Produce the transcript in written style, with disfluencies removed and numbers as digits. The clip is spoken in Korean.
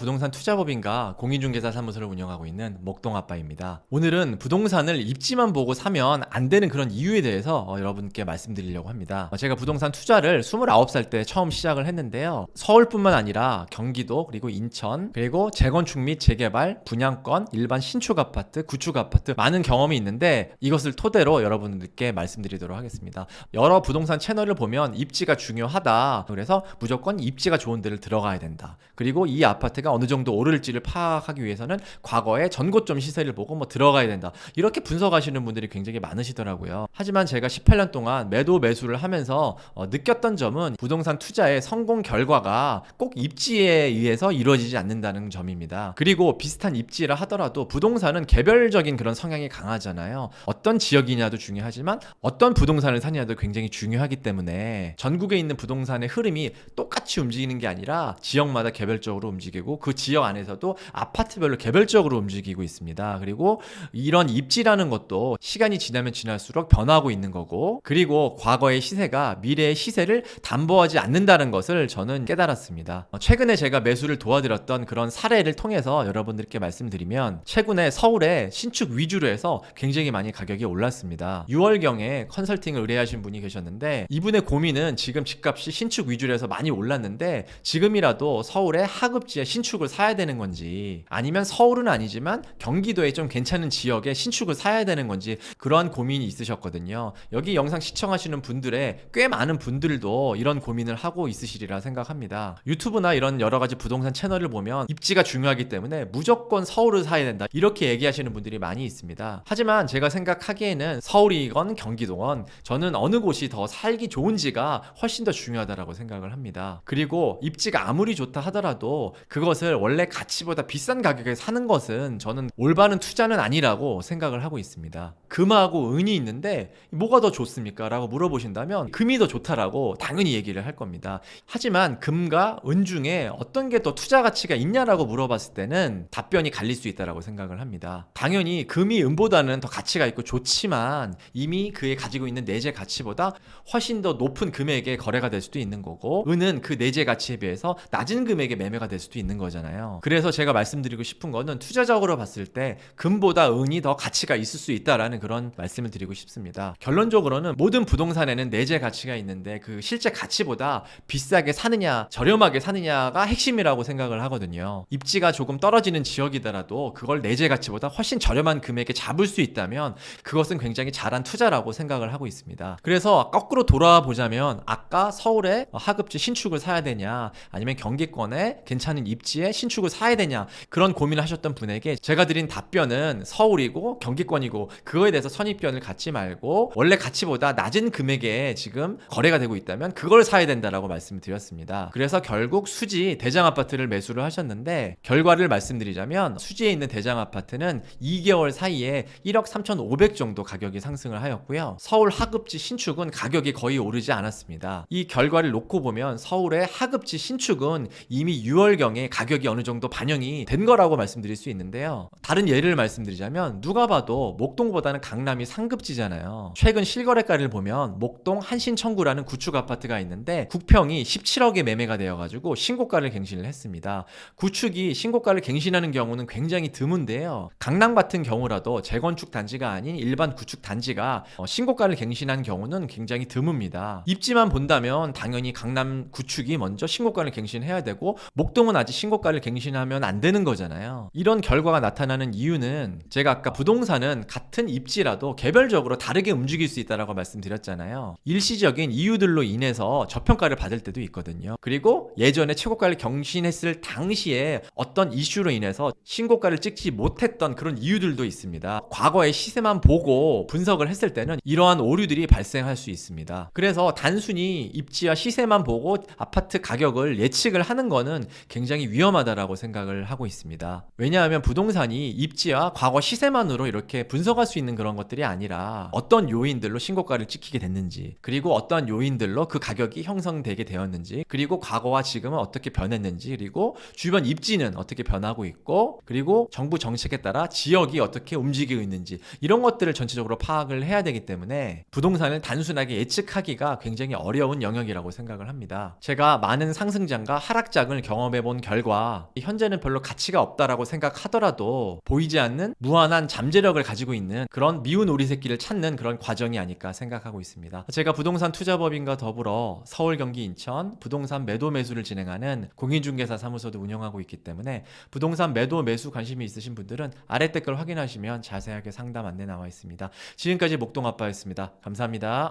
부동산 투자법인과 공인중개사 사무소를 운영하고 있는 목동아빠입니다. 오늘은 부동산을 입지만 보고 사면 안 되는 그런 이유에 대해서 여러분께 말씀드리려고 합니다. 제가 부동산 투자를 29살 때 처음 시작을 했는데요. 서울뿐만 아니라 경기도, 그리고 인천, 그리고 재건축 및 재개발, 분양권, 일반 신축 아파트, 구축 아파트 많은 경험이 있는데 이것을 토대로 여러분들께 말씀드리도록 하겠습니다. 여러 부동산 채널을 보면 입지가 중요하다. 그래서 무조건 입지가 좋은 데를 들어가야 된다. 그리고 이 아파트가 어느 정도 오를지를 파악하기 위해서는 과거의 전고점 시세를 보고 들어가야 된다. 이렇게 분석하시는 분들이 굉장히 많으시더라고요. 하지만 제가 18년 동안 매도 매수를 하면서 느꼈던 점은 부동산 투자의 성공 결과가 꼭 입지에 의해서 이루어지지 않는다는 점입니다. 그리고 비슷한 입지라 하더라도 부동산은 개별적인 그런 성향이 강하잖아요. 어떤 지역이냐도 중요하지만 어떤 부동산을 사냐도 굉장히 중요하기 때문에 전국에 있는 부동산의 흐름이 똑같이 움직이는 게 아니라 지역마다 개별적으로 움직이고 그 지역 안에서도 아파트별로 개별적으로 움직이고 있습니다. 그리고 이런 입지라는 것도 시간이 지나면 지날수록 변하고 있는 거고, 그리고 과거의 시세가 미래의 시세를 담보하지 않는다는 것을 저는 깨달았습니다. 최근에 제가 매수를 도와드렸던 그런 사례를 통해서 여러분들께 말씀드리면, 최근에 서울에 신축 위주로 해서 굉장히 많이 가격이 올랐습니다. 6월경에 컨설팅을 의뢰하신 분이 계셨는데, 이분의 고민은 지금 집값이 신축 위주로 해서 많이 올랐는데 지금이라도 서울의 하급지에 신축을 사야 되는 건지, 아니면 서울은 아니지만 경기도에 좀 괜찮은 지역에 신축을 사야 되는 건지, 그러한 고민이 있으셨거든요. 여기 영상 시청하시는 분들의 꽤 많은 분들도 이런 고민을 하고 있으시리라 생각합니다. 유튜브나 이런 여러 가지 부동산 채널을 보면 입지가 중요하기 때문에 무조건 서울을 사야 된다, 이렇게 얘기하시는 분들이 많이 있습니다. 하지만 제가 생각하기에는 서울이건 경기도건 저는 어느 곳이 더 살기 좋은지가 훨씬 더 중요하다고 생각을 합니다. 그리고 입지가 아무리 좋다 하더라도 그것을 원래 가치보다 비싼 가격에 사는 것은 저는 올바른 투자는 아니라고 생각을 하고 있습니다. 금하고 은이 있는데 뭐가 더 좋습니까? 라고 물어보신다면 금이 더 좋다라고 당연히 얘기를 할 겁니다. 하지만 금과 은 중에 어떤 게 더 투자 가치가 있냐라고 물어봤을 때는 답변이 갈릴 수 있다고 생각을 합니다. 당연히 금이 은보다는 더 가치가 있고 좋지만 이미 그에 가지고 있는 내재 가치보다 훨씬 더 높은 금액에 거래가 될 수도 있는 거고, 은은 그 내재 가치에 비해서 낮은 금액에 매매가 될 수도 있는 거잖아요. 그래서 제가 말씀드리고 싶은 거는 투자적으로 봤을 때 금보다 은이 더 가치가 있을 수 있다라는 그런 말씀을 드리고 싶습니다. 결론적으로는 모든 부동산에는 내재 가치가 있는데 그 실제 가치보다 비싸게 사느냐 저렴하게 사느냐가 핵심이라고 생각을 하거든요. 입지가 조금 떨어지는 지역이더라도 그걸 내재 가치보다 훨씬 저렴한 금액에 잡을 수 있다면 그것은 굉장히 잘한 투자라고 생각을 하고 있습니다. 그래서 거꾸로 돌아보자면, 아까 서울에 하급지 신축을 사야 되냐, 아니면 경기권에 괜찮은 입지에 신축을 사야 되냐, 그런 고민을 하셨던 분에게 제가 드린 답변은 서울이고 경기권이고, 그거에 대해서 선입견을 갖지 말고 원래 가치보다 낮은 금액에 지금 거래가 되고 있다면 그걸 사야 된다라고 말씀을 드렸습니다. 그래서 결국 수지 대장 아파트를 매수를 하셨는데, 결과를 말씀드리자면 수지에 있는 대장 아파트는 2개월 사이에 1억 3,500 정도 가격이 상승을 하였고요. 서울 하급지 신축은 가격이 거의 오르지 않았습니다. 이 결과를 놓고 보면 서울의 하급지 신축은 이미 6월경에 가격이 어느 정도 반영이 된 거라고 말씀드릴 수 있는데요. 다른 예를 말씀드리자면, 누가 봐도 목동보다는 강남이 상급지잖아요. 최근 실거래가를 보면 목동 한신청구라는 구축 아파트가 있는데 국평이 17억에 매매가 되어가지고 신고가를 갱신을 했습니다. 구축이 신고가를 갱신하는 경우는 굉장히 드문데요. 강남 같은 경우라도 재건축 단지가 아닌 일반 구축 단지가 신고가를 갱신한 경우는 굉장히 드뭅니다. 입지만 본다면 당연히 강남 구축이 먼저 신고가를 갱신해야 되고 목동은 아직 신고가를 갱신하면 안 되는 거잖아요. 이런 결과가 나타나는 이유는, 제가 아까 부동산은 같은 입지라도 개별적으로 다르게 움직일 수 있다고 말씀드렸잖아요. 일시적인 이유들로 인해서 저평가를 받을 때도 있거든요. 그리고 예전에 최고가를 경신했을 당시에 어떤 이슈로 인해서 신고가를 찍지 못했던 그런 이유들도 있습니다. 과거의 시세만 보고 분석을 했을 때는 이러한 오류들이 발생할 수 있습니다. 그래서 단순히 입지와 시세만 보고 아파트 가격을 예측을 하는 거는 굉장히 위험하다라고 생각을 하고 있습니다. 왜냐하면 부동산이 입지와 과거 시세만으로 이렇게 분석할 수 있는 그런 것들이 아니라 어떤 요인들로 신고가를 찍히게 됐는지, 그리고 어떤 요인들로 그 가격이 형성되게 되었는지, 그리고 과거와 지금은 어떻게 변했는지, 그리고 주변 입지는 어떻게 변하고 있고, 그리고 정부 정책에 따라 지역이 어떻게 움직이고 있는지, 이런 것들을 전체적으로 파악을 해야 되기 때문에 부동산을 단순하게 예측하기가 굉장히 어려운 영역이라고 생각을 합니다. 제가 많은 상승장과 하락장을 경험해 본 결과 집과 현재는 별로 가치가 없다라고 생각하더라도 보이지 않는 무한한 잠재력을 가지고 있는 그런 미운 오리 새끼를 찾는 그런 과정이 아닐까 생각하고 있습니다. 제가 부동산 투자법인과 더불어 서울, 경기, 인천 부동산 매도 매수를 진행하는 공인중개사 사무소도 운영하고 있기 때문에 부동산 매도 매수 관심이 있으신 분들은 아래 댓글 확인하시면 자세하게 상담 안내 나와 있습니다. 지금까지 목동아빠였습니다. 감사합니다.